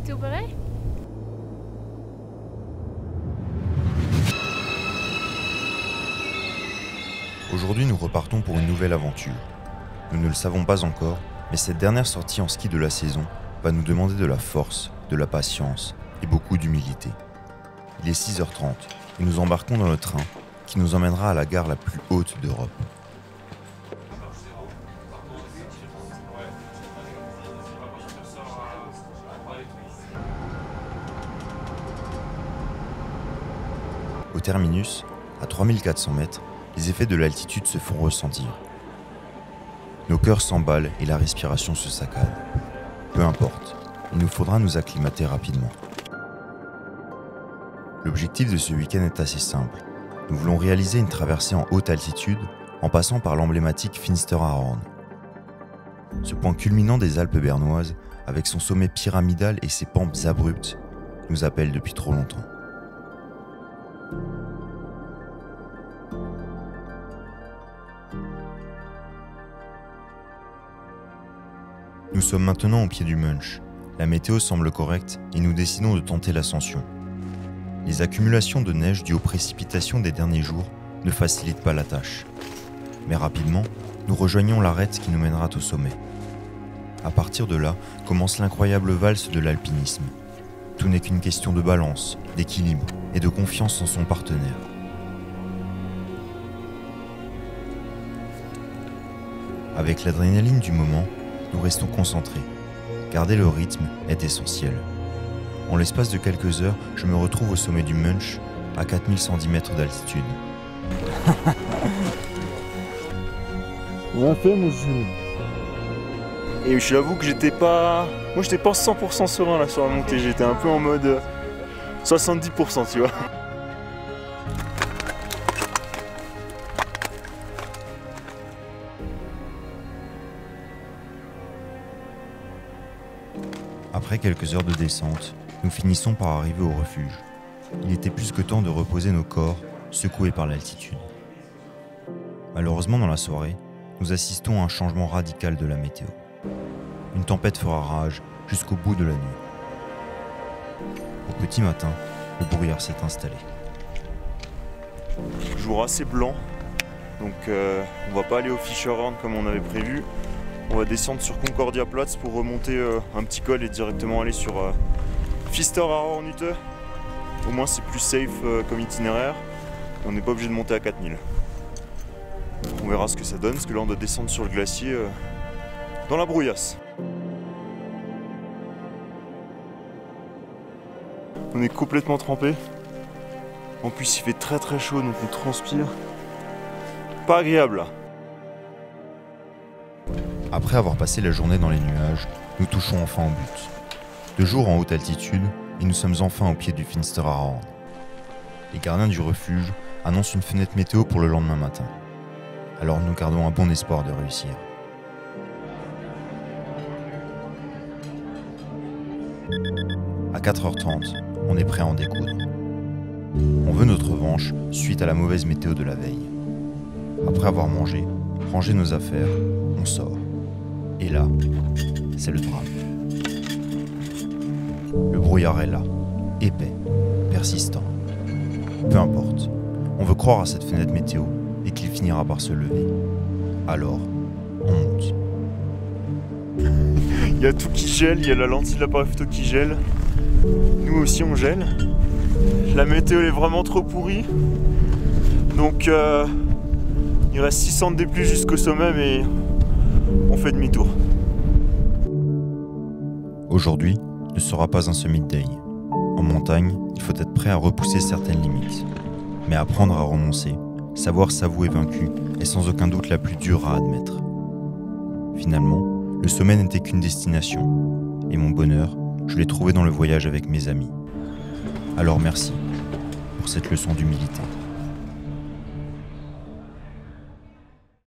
été opéré? Aujourd'hui, nous repartons pour une nouvelle aventure. Nous ne le savons pas encore, mais cette dernière sortie en ski de la saison va nous demander de la force, de la patience et beaucoup d'humilité. Il est 6h30 et nous embarquons dans le train qui nous emmènera à la gare la plus haute d'Europe. Au terminus, à 3400 mètres, les effets de l'altitude se font ressentir. Nos cœurs s'emballent et la respiration se saccade. Peu importe, il nous faudra nous acclimater rapidement. L'objectif de ce week-end est assez simple. Nous voulons réaliser une traversée en haute altitude en passant par l'emblématique Finsteraarhorn. Ce point culminant des Alpes bernoises, avec son sommet pyramidal et ses pentes abruptes, nous appelle depuis trop longtemps. Nous sommes maintenant au pied du Mönch. La météo semble correcte et nous décidons de tenter l'ascension. Les accumulations de neige dues aux précipitations des derniers jours ne facilitent pas la tâche. Mais rapidement, nous rejoignons l'arête qui nous mènera au sommet. À partir de là, commence l'incroyable valse de l'alpinisme. Tout n'est qu'une question de balance, d'équilibre et de confiance en son partenaire. Avec l'adrénaline du moment, nous restons concentrés. Garder le rythme est essentiel. En l'espace de quelques heures, je me retrouve au sommet du Mönch, à 4110 mètres d'altitude. Bien fait, monsieur. Et je l'avoue que j'étais pas 100% serein là sur la montée, j'étais un peu en mode 70%, tu vois. Après quelques heures de descente, nous finissons par arriver au refuge. Il était plus que temps de reposer nos corps, secoués par l'altitude. Malheureusement, dans la soirée, nous assistons à un changement radical de la météo. Une tempête fera rage jusqu'au bout de la nuit. Au petit matin, le brouillard s'est installé. Jour assez blanc, donc on va pas aller au Fischerhorn comme on avait prévu. On va descendre sur Concordia Platz pour remonter un petit col et directement aller sur Finsteraarhorn. Au moins c'est plus safe comme itinéraire. On n'est pas obligé de monter à 4000. On verra ce que ça donne, parce que là on doit descendre sur le glacier dans la brouillasse. On est complètement trempé. En plus il fait très très chaud donc on transpire. Pas agréable là. Après avoir passé la journée dans les nuages, nous touchons enfin au but. De jour en haute altitude, et nous sommes enfin au pied du Finsteraarhorn. Les gardiens du refuge annoncent une fenêtre météo pour le lendemain matin. Alors nous gardons un bon espoir de réussir. À 4h30, on est prêt à en découdre. On veut notre revanche suite à la mauvaise météo de la veille. Après avoir mangé, rangé nos affaires, on sort. Et là, c'est le drame. Le brouillard est là, épais, persistant. Peu importe, on veut croire à cette fenêtre météo et qu'il finira par se lever. Alors, on monte. Il y a tout qui gèle, il y a la lentille de l'appareil photo qui gèle. Nous aussi on gèle. La météo est vraiment trop pourrie. Donc il reste 600 de D+ jusqu'au sommet, mais on fait demi-tour. Aujourd'hui ne sera pas un summit day. En montagne, il faut être prêt à repousser certaines limites. Mais apprendre à renoncer, savoir s'avouer vaincu, est sans aucun doute la plus dure à admettre. Finalement, le sommet n'était qu'une destination. Et mon bonheur, je l'ai trouvé dans le voyage avec mes amis. Alors merci pour cette leçon d'humilité.